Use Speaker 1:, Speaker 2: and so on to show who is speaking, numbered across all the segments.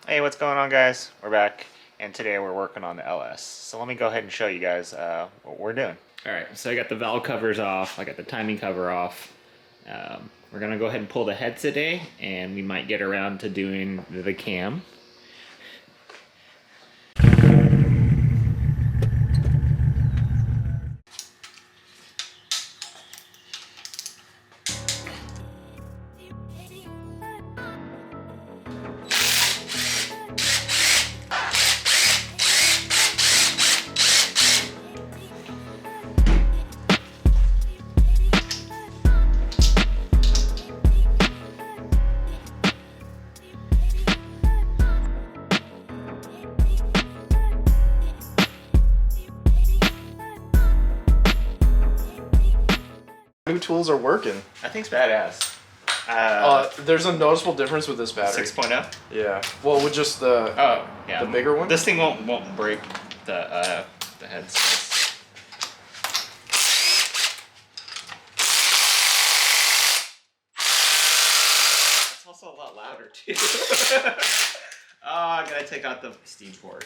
Speaker 1: Hey, what's going on, guys? We're back, and today we're working on the LS. So let me go ahead and show you guys what we're doing. Alright, so I got the valve covers off, I got the timing cover off. We're going to go ahead and pull the head today, and we might get around to doing the cam.
Speaker 2: New tools are working.
Speaker 1: I think it's badass.
Speaker 2: There's a noticeable difference with this battery.
Speaker 1: 6.0?
Speaker 2: Yeah. Well, with just the
Speaker 1: yeah,
Speaker 2: the bigger one.
Speaker 1: This thing won't break the head space. It's also a lot louder too. Oh, I gotta take out the steam port.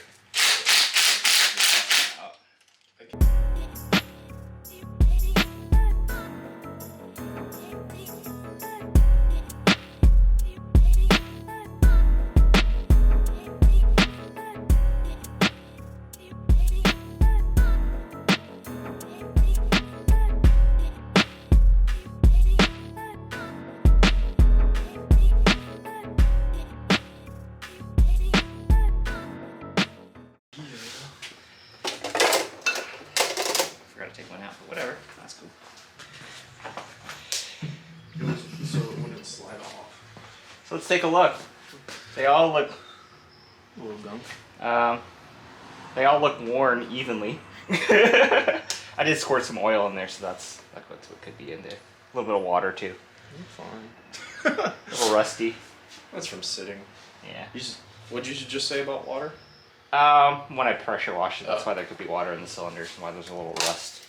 Speaker 1: Take one out, but whatever. That's cool.
Speaker 2: So it wouldn't slide off.
Speaker 1: So let's take a look. They all look
Speaker 2: A little gunk.
Speaker 1: they all look worn evenly. I did squirt some oil in there, so that's what could be in there. A little bit of water too.
Speaker 2: I'm fine.
Speaker 1: A little rusty.
Speaker 2: That's from sitting.
Speaker 1: Yeah.
Speaker 2: What'd you just say about water?
Speaker 1: When I pressure wash it, that's why there could be water in the cylinders and why there's a little rust.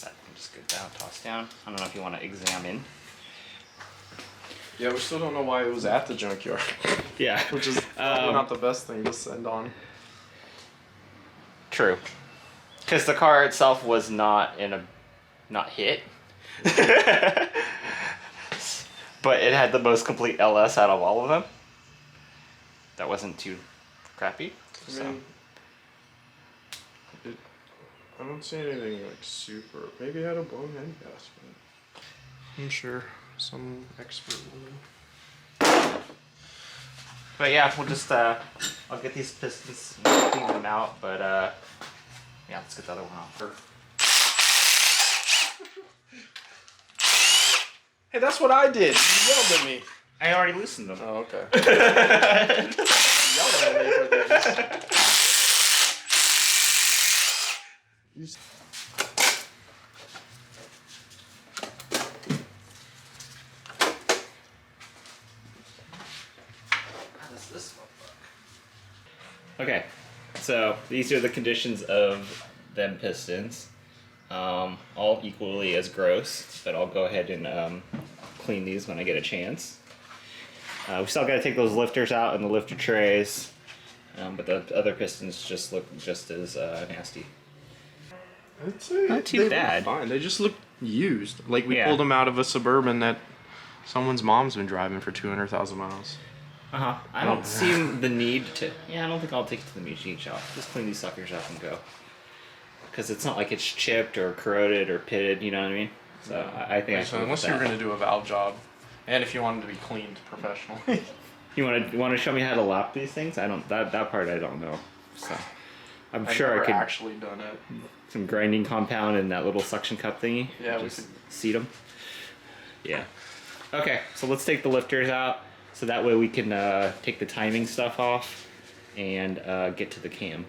Speaker 1: That can just go down, toss down. I don't know if you want to examine.
Speaker 2: Yeah, we still don't know why it was at the junkyard.
Speaker 1: Yeah.
Speaker 2: Which is probably not the best thing to send on.
Speaker 1: True. Because the car itself was not hit. But it had the most complete LS out of all of them. That wasn't too crappy.
Speaker 2: I mean, I don't see anything like super. Maybe it had a blown head gasket. I'm sure some expert will.
Speaker 1: But yeah, we'll just I'll get these pistons and clean them out. But yeah, let's get the other one off first.
Speaker 2: Hey, that's what I did. You yelled at me.
Speaker 1: I already loosened them.
Speaker 2: Oh, okay. Yelled at me for this.
Speaker 1: Okay, so these are the conditions of them pistons. All equally as gross, but I'll go ahead and clean these when I get a chance. We still got to take those lifters out and the lifter trays, but the other pistons just look just as nasty.
Speaker 2: I'd say
Speaker 1: Not too
Speaker 2: they
Speaker 1: bad.
Speaker 2: Look fine. They just look used. Like we
Speaker 1: Yeah.
Speaker 2: pulled them out of a Suburban that someone's mom's been driving for 200,000 miles.
Speaker 1: I don't see the need to. Yeah, I don't think I'll take it to the machine shop. Just clean these suckers up and go. Because it's not like it's chipped or corroded or pitted. You know what I mean? So I think.
Speaker 2: So unless you were going to do a valve job, and if you wanted to be cleaned professionally.
Speaker 1: You want to show me how to lap these things? I don't. That part I don't know. So I'm
Speaker 2: I've
Speaker 1: sure
Speaker 2: never
Speaker 1: I could.
Speaker 2: actually done it.
Speaker 1: Some grinding compound and that little suction cup thingy.
Speaker 2: Yeah, we
Speaker 1: just
Speaker 2: could
Speaker 1: seat them. Yeah. Okay, so let's take the lifters out, so that way we can take the timing stuff off and get to the cam.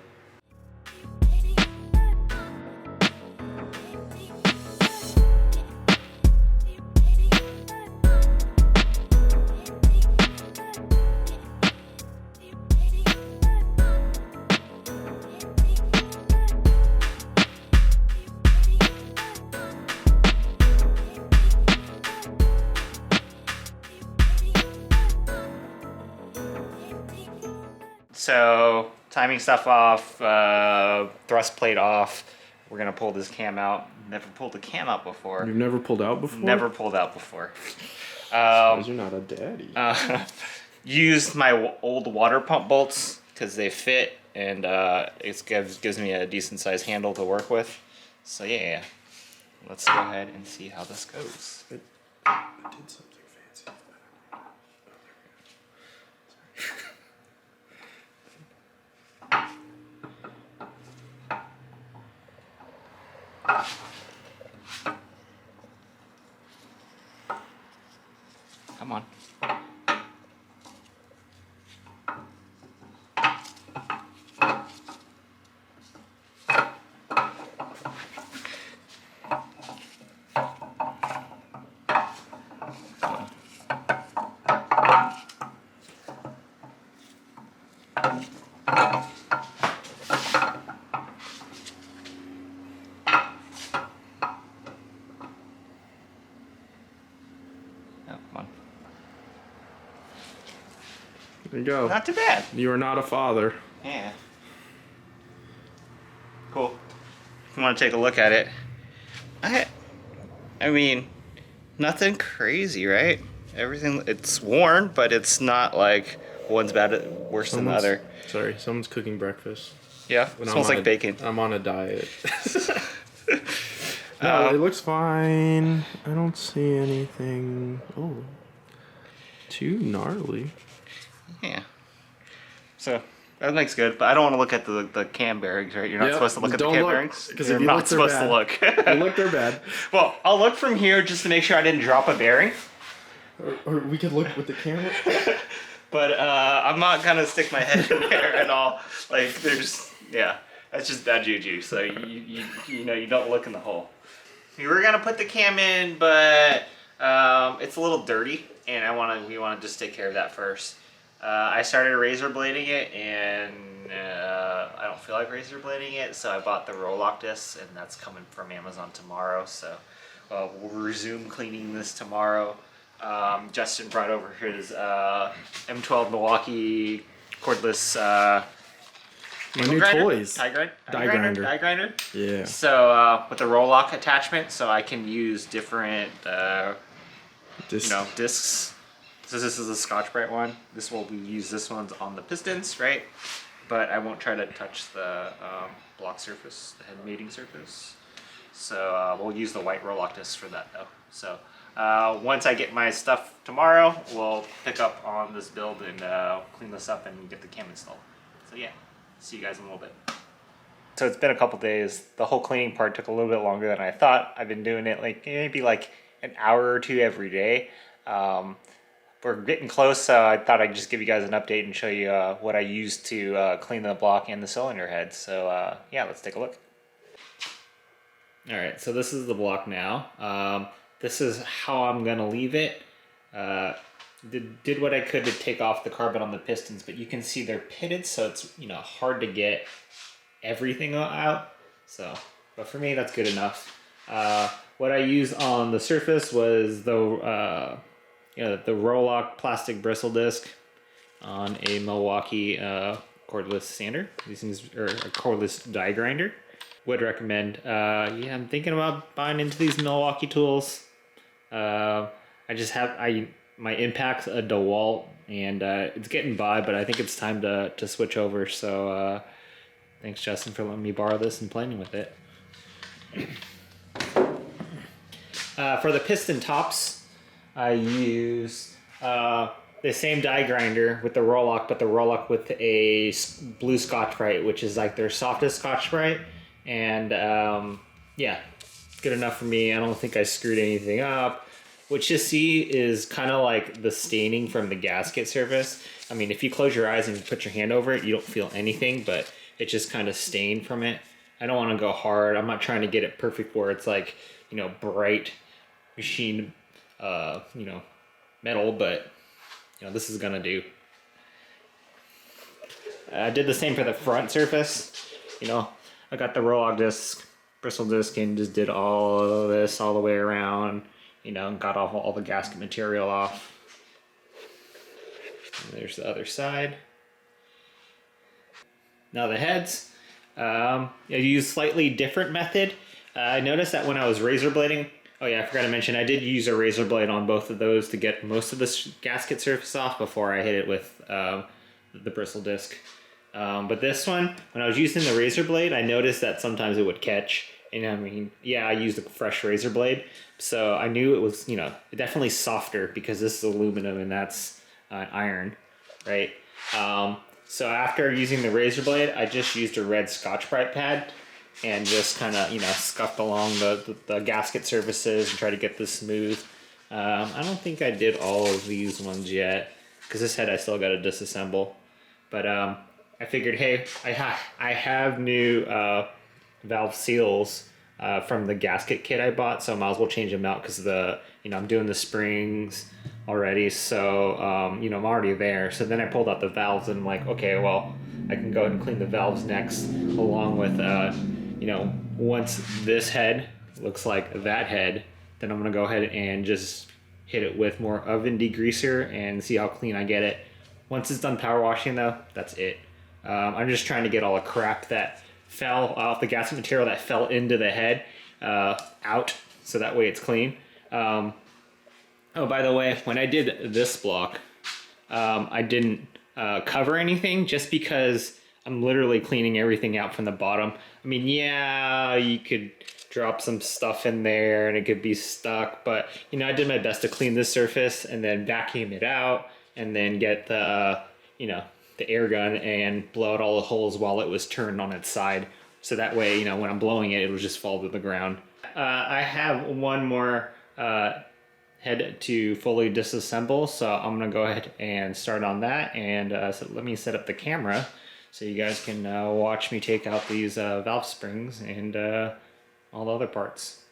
Speaker 1: So timing stuff off, thrust plate off. We're gonna pull this cam out. Never pulled a cam out before.
Speaker 2: You've never pulled out before?
Speaker 1: Never pulled out before.
Speaker 2: Because you're not a daddy.
Speaker 1: Used my old water pump bolts because they fit and it gives me a decent sized handle to work with. So yeah, let's go ahead and see how this goes.
Speaker 2: I did something fancy.
Speaker 1: Come on.
Speaker 2: There you go.
Speaker 1: Not too bad.
Speaker 2: You are not a father.
Speaker 1: Yeah. Cool. If you want to take a look at it, I mean, nothing crazy, right? Everything, it's worn, but it's not like one's worse than the other.
Speaker 2: Sorry, someone's cooking breakfast.
Speaker 1: Yeah, it smells like bacon.
Speaker 2: I'm on a diet. No, it looks fine. I don't see anything. Oh, too gnarly.
Speaker 1: Yeah. So that looks good, but I don't want to look at the cam bearings, right? You're not supposed to look at the cam bearings.
Speaker 2: Because
Speaker 1: You're
Speaker 2: if you
Speaker 1: not
Speaker 2: look,
Speaker 1: supposed to look.
Speaker 2: They look, they're bad.
Speaker 1: Well, I'll look from here just to make sure I didn't drop a bearing.
Speaker 2: Or we could look with the camera.
Speaker 1: But I'm not gonna stick my head in there at all. Like that's just bad juju. So you know you don't look in the hole. We were gonna put the cam in, but it's a little dirty, and we want to just take care of that first. I started razor blading it, and I don't feel like razor blading it, so I bought the roll-lock discs, and that's coming from Amazon tomorrow. So we'll resume cleaning this tomorrow. Justin brought over his M12 Milwaukee cordless
Speaker 2: My new toys.
Speaker 1: Die grinder.
Speaker 2: Yeah.
Speaker 1: So with the roll-lock attachment, so I can use different discs. So this is a Scotch-Brite one. We'll use this one's on the pistons, right? But I won't try to touch the block surface, the head mating surface. So we'll use the white roll-lock discs for that though. So once I get my stuff tomorrow, we'll pick up on this build and clean this up and get the cam installed. So yeah, see you guys in a little bit. So it's been a couple days. The whole cleaning part took a little bit longer than I thought. I've been doing it maybe an hour or two every day. We're getting close, so I thought I'd just give you guys an update and show you what I used to clean the block and the cylinder head. So yeah, let's take a look. All right, so this is the block now. This is how I'm gonna leave it. Did what I could to take off the carbon on the pistons, but you can see they're pitted, so it's hard to get everything out. So, but for me, that's good enough. What I used on the surface was the roll-lock plastic bristle disc on a Milwaukee cordless sander. These things are a cordless die grinder. Would recommend. Yeah, I'm thinking about buying into these Milwaukee tools. My Impact's a DeWalt, and it's getting by, but I think it's time to switch over. So thanks, Justin, for letting me borrow this and playing with it. For the piston tops, I use the same die grinder with the roll-lock, but the roll-lock with a blue Scotch-Brite, which is like their softest Scotch-Brite. And yeah, good enough for me. I don't think I screwed anything up. What you see is kind of like the staining from the gasket surface. I mean, if you close your eyes and put your hand over it, you don't feel anything, but it's just kind of stained from it. I don't want to go hard. I'm not trying to get it perfect where it's like, bright machine, metal, but this is gonna do. I did the same for the front surface. I got the roll-lock disc, bristle disc, and just did all of this all the way around, and got all the gasket material off. And there's the other side. Now the heads, I use slightly different method. I noticed that when I was razor blading, oh yeah, I forgot to mention, I did use a razor blade on both of those to get most of the gasket surface off before I hit it with the bristle disc. But this one, when I was using the razor blade, I noticed that sometimes it would catch. And I mean, yeah, I used a fresh razor blade, so I knew it was, definitely softer because this is aluminum and that's iron, right? So after using the razor blade, I just used a red Scotch-Brite pad and just kind of, scuffed along the gasket surfaces and try to get this smooth. I don't think I did all of these ones yet because this head I still got to disassemble. But I figured, hey, I have new valve seals from the gasket kit I bought, so I might as well change them out because I'm doing the springs already, so I'm already there. So then I pulled out the valves and I'm like, okay, well, I can go ahead and clean the valves next, along with once this head looks like that head, then I'm gonna go ahead and just hit it with more oven degreaser and see how clean I get it. Once it's done power washing though, that's it. I'm just trying to get all the crap that fell off the gasket material that fell into the head out, so that way it's clean. Oh, by the way, when I did this block, I didn't cover anything just because I'm literally cleaning everything out from the bottom. I mean, yeah, you could drop some stuff in there and it could be stuck, but I did my best to clean this surface and then vacuum it out and then get the the air gun and blow out all the holes while it was turned on its side, so that way when I'm blowing it, it'll just fall to the ground. I have one more head to fully disassemble, so I'm gonna go ahead and start on that, and so let me set up the camera so you guys can watch me take out these valve springs and all the other parts.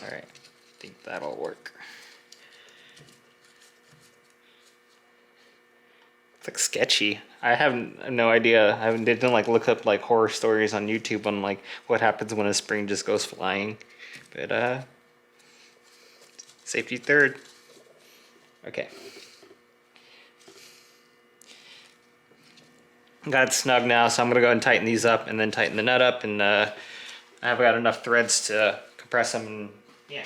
Speaker 1: Alright, I think that'll work. It's like sketchy. I have no idea. I didn't like look up like horror stories on YouTube on like what happens when a spring just goes flying. But safety third. Okay. Got it snug now, so I'm gonna go ahead and tighten these up and then tighten the nut up, and I've got enough threads to compress them, and yeah.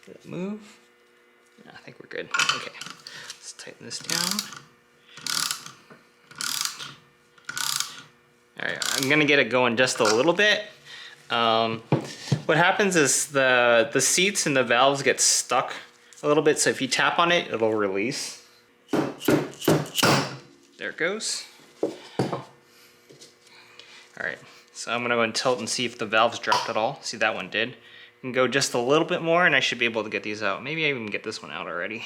Speaker 1: Did it move? No, I think we're good. Okay, let's tighten this down. Alright, I'm gonna get it going just a little bit. What happens is the seats and the valves get stuck a little bit, so if you tap on it, it'll release. There it goes. Alright, so I'm gonna go and tilt and see if the valves dropped at all. See, that one did. And go just a little bit more and I should be able to get these out. Maybe I even get this one out already.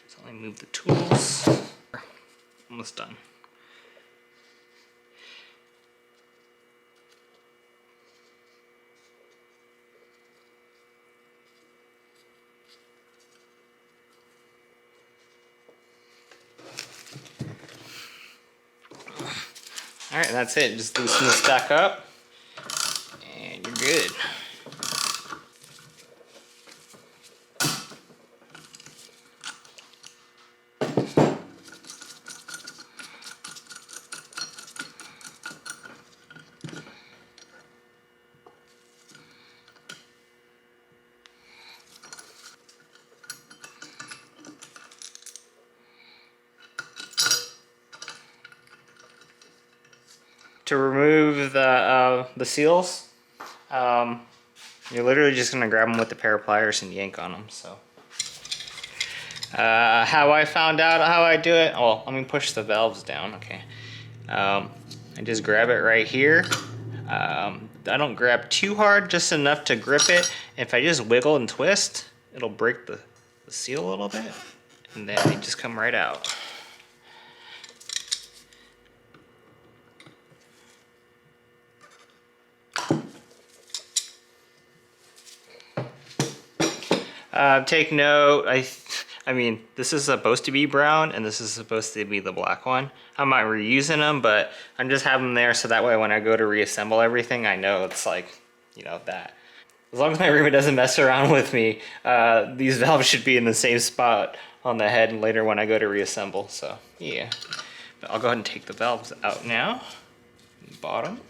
Speaker 1: So let me move the tools. Almost done. Alright, that's it. Just loosen this back up and you're good. To remove the seals, you're literally just gonna grab them with a pair of pliers and yank on them. So, how I found out how I do it? Well, let me push the valves down. Okay, I just grab it right here. I don't grab too hard, just enough to grip it. If I just wiggle and twist, it'll break the seal a little bit, and then they just come right out. Take note, I mean, this is supposed to be brown and this is supposed to be the black one. I'm not reusing them, but I'm just having them there so that way when I go to reassemble everything, I know it's like, you know, that. As long as my roommate doesn't mess around with me, these valves should be in the same spot on the head and later when I go to reassemble, so yeah. But I'll go ahead and take the valves out now. Bottom.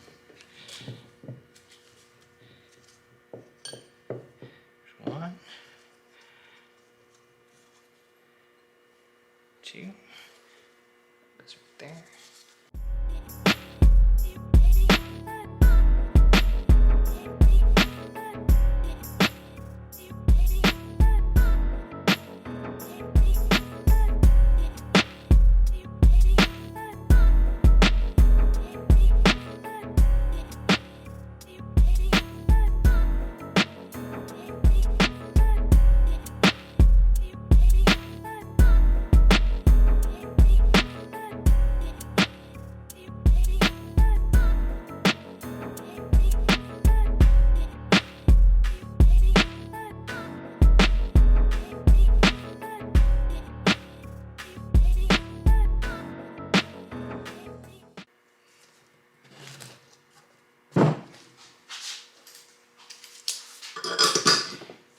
Speaker 1: One. Two. Goes right there.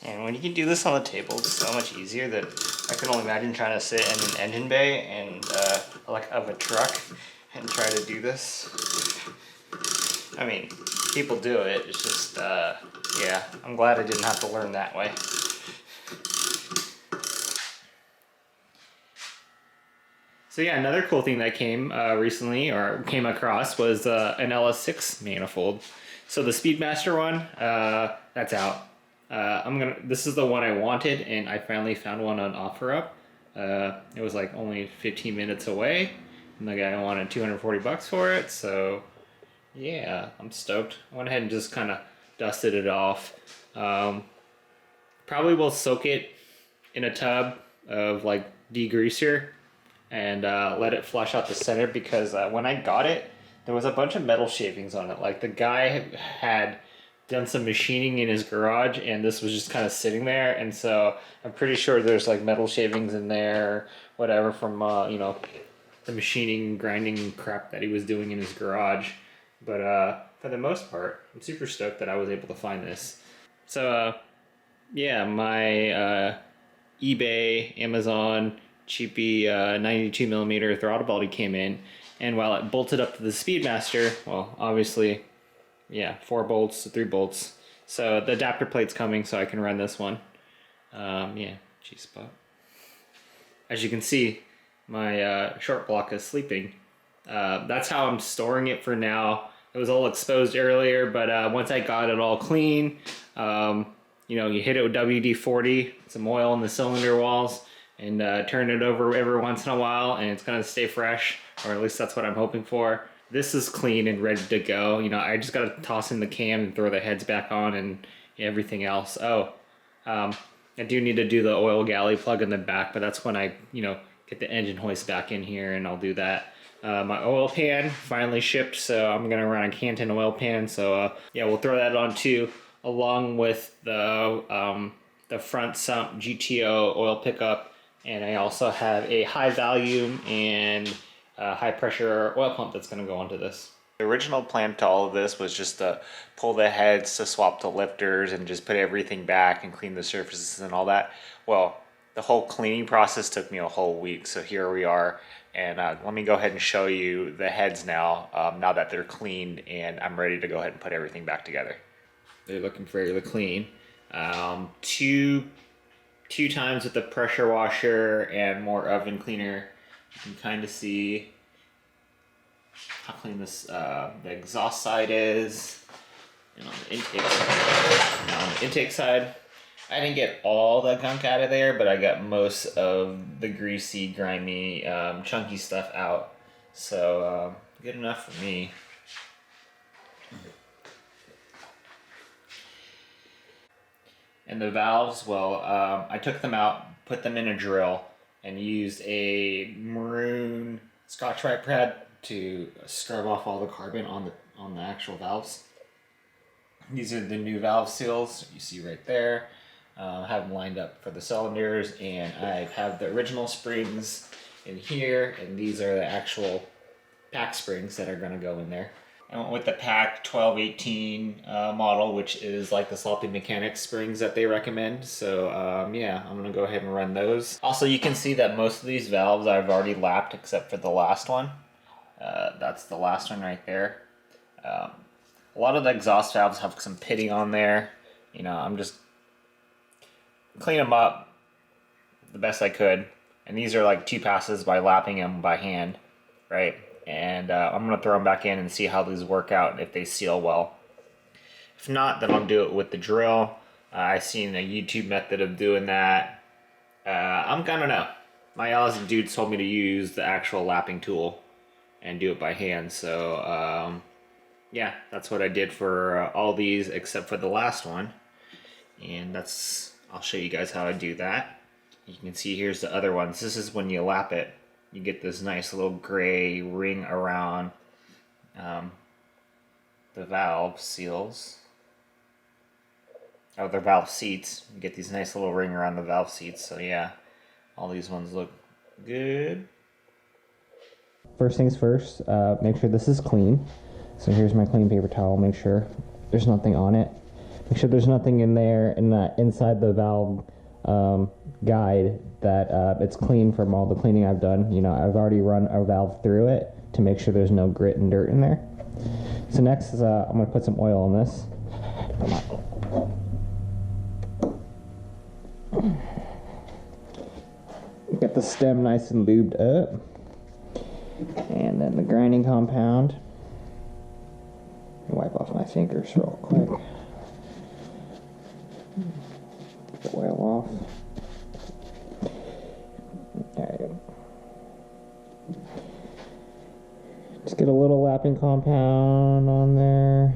Speaker 1: And when you can do this on the table, it's so much easier that I can only imagine trying to sit in an engine bay and like of a truck and try to do this. I mean, people do it. It's just, yeah, I'm glad I didn't have to learn that way. So yeah, another cool thing that came recently or came across was an LS6 manifold. So the Speedmaster one, that's out. This is the one I wanted, and I finally found one on OfferUp. It was like only 15 minutes away, and the guy wanted 240 bucks for it. So yeah, I'm stoked. I went ahead and just kind of dusted it off. Probably will soak it in a tub of like degreaser and let it flush out the center because when I got it, there was a bunch of metal shavings on it. Like the guy had done some machining in his garage and this was just kind of sitting there, and so I'm pretty sure there's like metal shavings in there, whatever, from you know, the machining, grinding crap that he was doing in his garage. But for the most part, I'm super stoked that I was able to find this. So yeah, my eBay, Amazon, cheapy 92mm throttle body came in, and while it bolted up to the Speedmaster, well, obviously, yeah, 4 bolts, 3 bolts. So the adapter plate's coming, so I can run this one. Yeah, G-spot. As you can see, my short block is sleeping. That's how I'm storing it for now. It was all exposed earlier, but once I got it all clean, you know, you hit it with WD-40, some oil in the cylinder walls, and turn it over every once in a while, and it's gonna stay fresh, or at least that's what I'm hoping for. This is clean and ready to go. You know, I just gotta toss in the cam and throw the heads back on and everything else. Oh, I do need to do the oil galley plug in the back, but that's when I, you know, get the engine hoist back in here, and I'll do that. My oil pan finally shipped, so I'm gonna run a Canton oil pan. So yeah, we'll throw that on too, along with the front sump GTO oil pickup, and I also have a high volume and high pressure oil pump that's gonna go onto this. The original plan to all of this was just to pull the heads, to swap the lifters, and just put everything back and clean the surfaces and all that. Well, the whole cleaning process took me a whole week, so here we are. And let me go ahead and show you the heads now, now that they're cleaned, and I'm ready to go ahead and put everything back together. They're looking fairly clean. Two times with the pressure washer and more oven cleaner. You can kind of see how clean this the exhaust side is, and on the intake side. Now on the intake side, I didn't get all the gunk out of there, but I got most of the greasy, grimy, chunky stuff out. So good enough for me. And the valves, well, I took them out, put them in a drill, and used a maroon Scotch-Brite pad to scrub off all the carbon on the actual valves. These are the new valve seals you see right there. have them lined up for the cylinders, and I have the original springs in here, and these are the actual pack springs that are going to go in there. I went with the pack 1218 model, which is like the Sloppy Mechanics springs that they recommend. So yeah, I'm going to go ahead and run those. Also, you can see that most of these valves I've already lapped except for the last one. That's the last one right there. A lot of the exhaust valves have some pitting on there. You know, I'm just clean them up the best I could. And these are like 2 passes by lapping them by hand, right? And I'm going to throw them back in and see how these work out and if they seal well. If not, then I'll do it with the drill. I've seen a YouTube method of doing that. I'm gonna know. My Aussie dude told me to use the actual lapping tool and do it by hand. So yeah, that's what I did for all these except for the last one. And I'll show you guys how I do that. You can see here's the other ones. This is when you lap it. You get this nice little gray ring around the valve seals. Oh, the valve seats. You get these nice little ring around the valve seats. So yeah, all these ones look good. First things first, make sure this is clean. So here's my clean paper towel. Make sure there's nothing on it. Make sure there's nothing in there inside the valve guide that it's clean from all the cleaning I've done. You know, I've already run a valve through it to make sure there's no grit and dirt in there. So next is I'm going to put some oil on this. Get the stem nice and lubed up. And then the grinding compound. Wipe off my fingers real quick. Get the oil off. There you go. Just get a little lapping compound on there.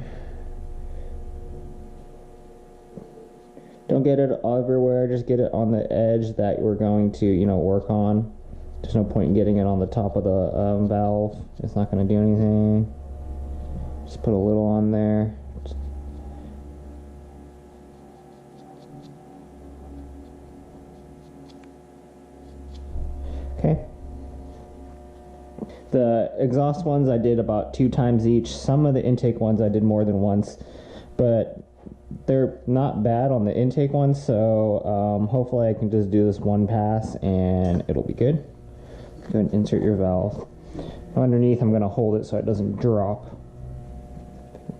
Speaker 1: Don't get it everywhere, just get it on the edge that we're going to, you know, work on. There's no point in getting it on the top of the valve. It's not going to do anything. Just put a little on there. Okay. The exhaust ones I did about 2 times each. Some of the intake ones I did more than once, but they're not bad on the intake ones, so hopefully I can just do this one pass and it'll be good. Go ahead and insert your valve. Underneath I'm going to hold it so it doesn't drop.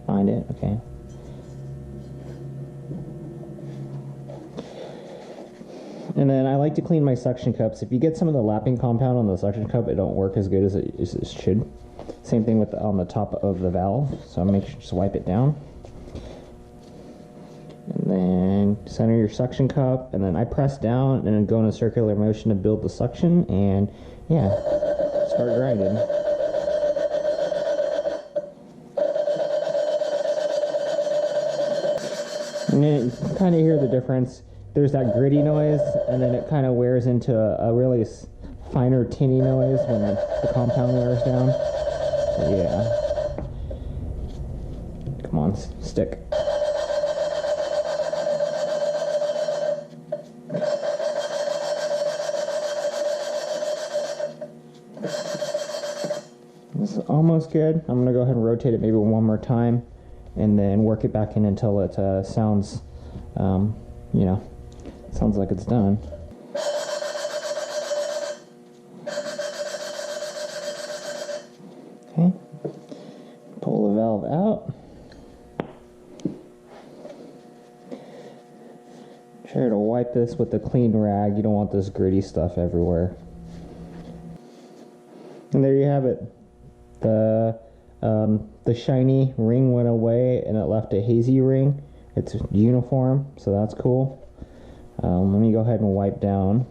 Speaker 1: Find it, okay. And then I like to clean my suction cups. If you get some of the lapping compound on the suction cup, it don't work as good as it should. Same thing with on the top of the valve, so make sure just wipe it down. And then center your suction cup, and then I press down and then go in a circular motion to build the suction, and yeah, start grinding. And then you kind of hear the difference. There's that gritty noise, and then it kind of wears into a really finer tinny noise when the compound wears down. So yeah. Come on, stick. This is almost good. I'm going to go ahead and rotate it maybe one more time and then work it back in until it sounds, you know, sounds like it's done. Okay. Pull the valve out. Sure to wipe this with a clean rag. You don't want this gritty stuff everywhere. And there you have it. The shiny ring went away and it left a hazy ring. It's uniform, so that's cool. Let me go ahead and wipe down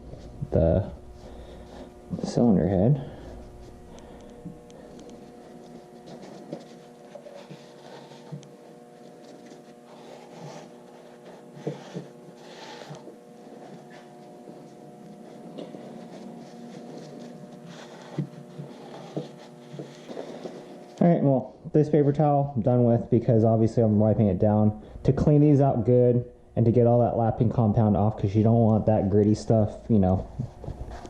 Speaker 1: the cylinder head. Alright, well, this paper towel I'm done with because obviously I'm wiping it down. To clean these out good,
Speaker 3: and to get all that lapping compound off, because you don't want that gritty stuff, you know,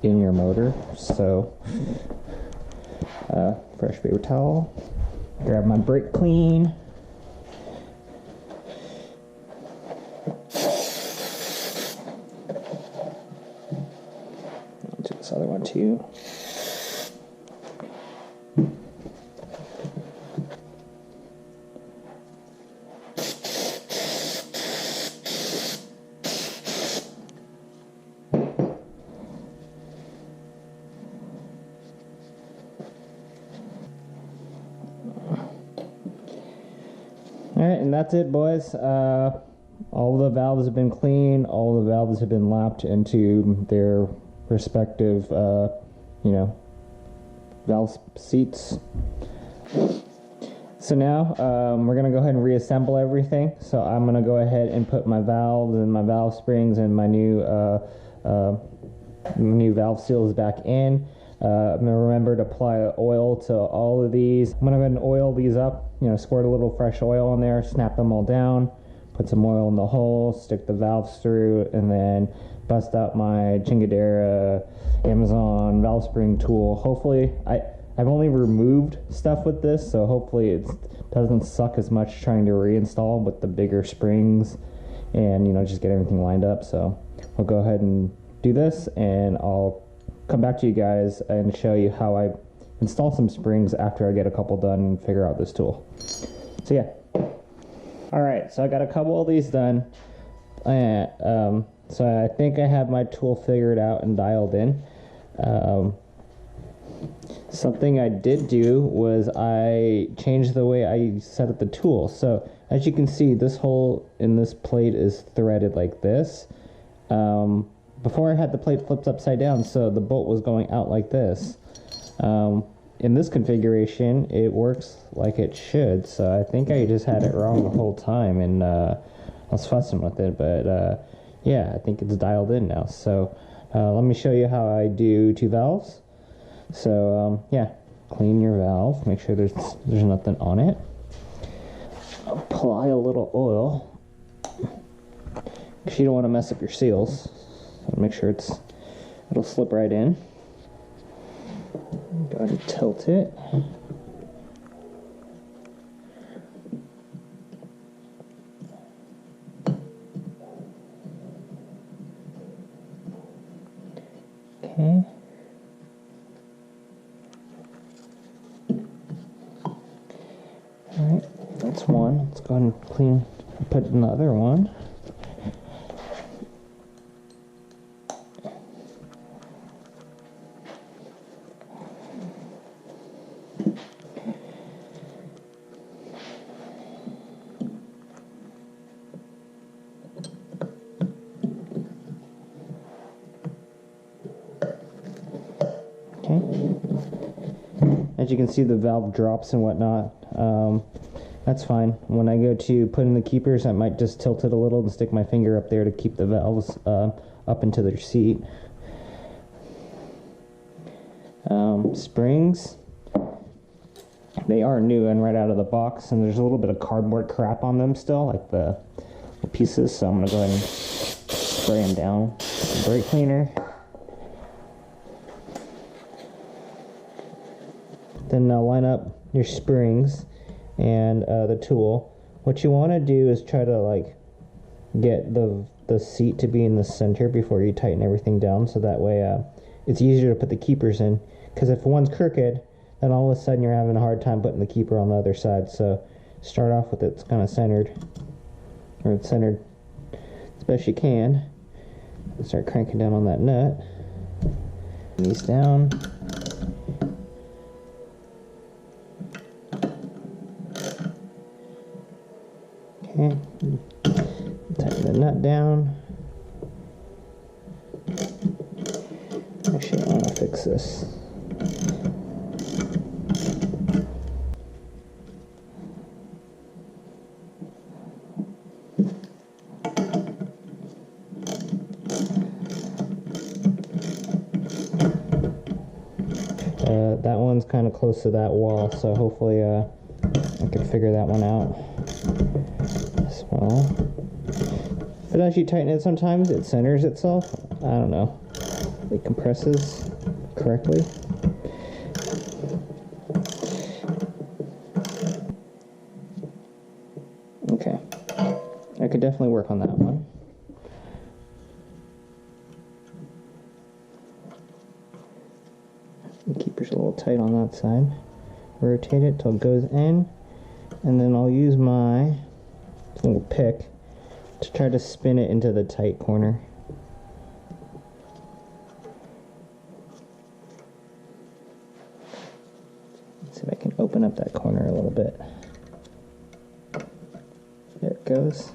Speaker 3: in your motor. So fresh paper towel, grab my brake clean, I'll do this other one too. Alright, and that's it, boys. All the valves have been cleaned, all the valves have been lapped into their respective, you know, valve seats. So now, we're going to go ahead and reassemble everything. So I'm going to go ahead and put my valves and my valve springs and my new valve seals back in. I'm going to remember to apply oil to all of these. I'm going to go ahead and oil these up, you know, squirt a little fresh oil in there, snap them all down, put some oil in the hole, stick the valves through, and then bust out my Chingadera Amazon valve spring tool. Hopefully, I've only removed stuff with this, so hopefully it doesn't suck as much trying to reinstall with the bigger springs and, you know, just get everything lined up. So we'll go ahead and do this, and I'll come back to you guys and show you how I install some springs after I get a couple done and figure out this tool. So yeah. Alright, so I got a couple of these done. So I think I have my tool figured out and dialed in. Something I did do was I changed the way I set up the tool. So as you can see, this hole in this plate is threaded like this. Before I had the plate flipped upside down, so the bolt was going out like this. In this configuration, it works like it should, so I think I just had it wrong the whole time, and I was fussing with it, but yeah, I think it's dialed in now. So let me show you how I do two valves. So yeah, clean your valve, make sure there's nothing on it. Apply a little oil, because you don't want to mess up your seals. Make sure it'll slip right in. Go ahead and tilt it. Okay. Alright, that's one. Let's go ahead and put another one. As you can see, the valve drops and whatnot. That's fine. When I go to put in the keepers, I might just tilt it a little and stick my finger up there to keep the valves up into their seat. Springs, they are new and right out of the box, and there's a little bit of cardboard crap on them still, like the pieces, so I'm going to go ahead and spray them down with brake cleaner. Then line up your springs and the tool. What you want to do is try to like get the seat to be in the center before you tighten everything down, so that way it's easier to put the keepers in. Because if one's crooked, then all of a sudden you're having a hard time putting the keeper on the other side. So start off with it's kind of centered, or it's centered as best you can. Start cranking down on that nut. These down. Okay, tighten the nut down. Actually, I want to fix this. That one's kind of close to that wall, so hopefully I can figure that one out as well. But as you tighten it, sometimes it centers itself. I don't know. It compresses correctly. Okay. I could definitely work on that one. Keep yours a little tight on that side. Rotate it till it goes in. And then I'll use my little pick to try to spin it into the tight corner. Let's see if I can open up that corner a little bit. There it goes.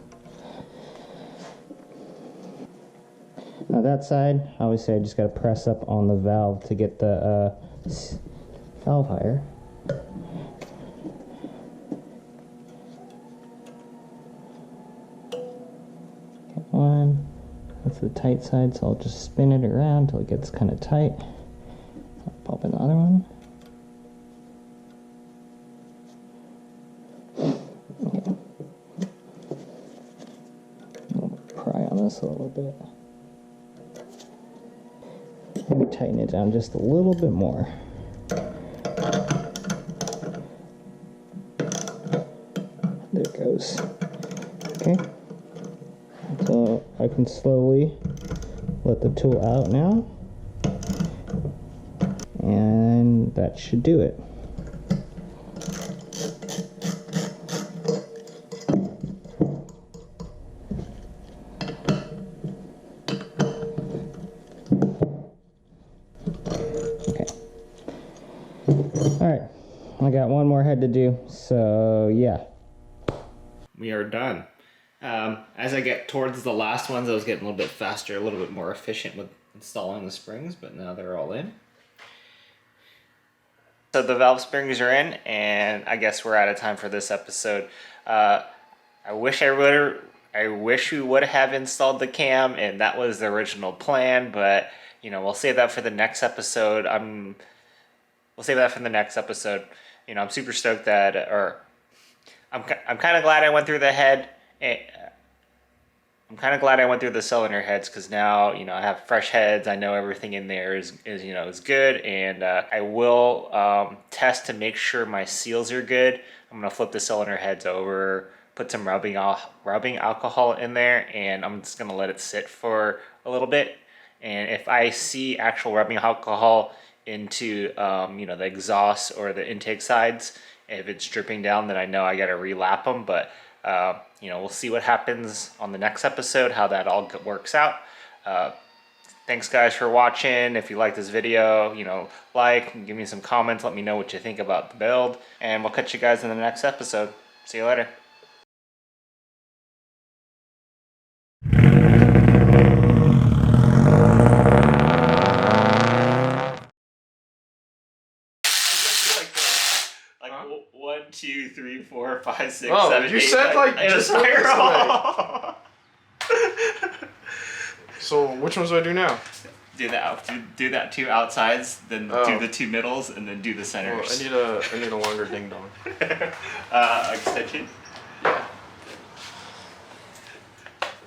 Speaker 3: Now that side, obviously I just got to press up on the valve to get the valve higher. One, that's the tight side, so I'll just spin it around till it gets kind of tight. I'll pop in the other one. Okay. I'll pry on this a little bit. Maybe tighten it down just a little bit more. There it goes. Okay. So I can slowly let the tool out now. And that should do it. Okay. Alright. I got one more head to do, so yeah.
Speaker 1: We are done. As I get towards the last ones, I was getting a little bit faster, a little bit more efficient with installing the springs, but now they're all in. So the valve springs are in, and I guess we're out of time for this episode. I wish we would have installed the cam, and that was the original plan, but you know, we'll save that for the next episode. I'm super stoked that, or I'm kind of glad I went through the head. I'm kind of glad I went through the cylinder heads, because now, you know, I have fresh heads. I know everything in there is good, and I will test to make sure my seals are good. I'm gonna flip the cylinder heads over, put some rubbing alcohol in there, and I'm just gonna let it sit for a little bit. And if I see actual rubbing alcohol into the exhaust or the intake sides, if it's dripping down, then I know I gotta relap them. But we'll see what happens on the next episode, how that all works out. Thanks guys for watching. If you like this video, give me some comments, let me know what you think about the build, and we'll catch you guys in the next episode. See you later. Like 1, 2, 3, 4, 5, 6, 7, 8.
Speaker 2: You said like
Speaker 1: in a spiral.
Speaker 2: So which ones do I do now?
Speaker 1: Do that 2 outsides, then do the 2 middles, and then do the centers.
Speaker 2: Oh, I need a longer ding dong.
Speaker 1: Extension.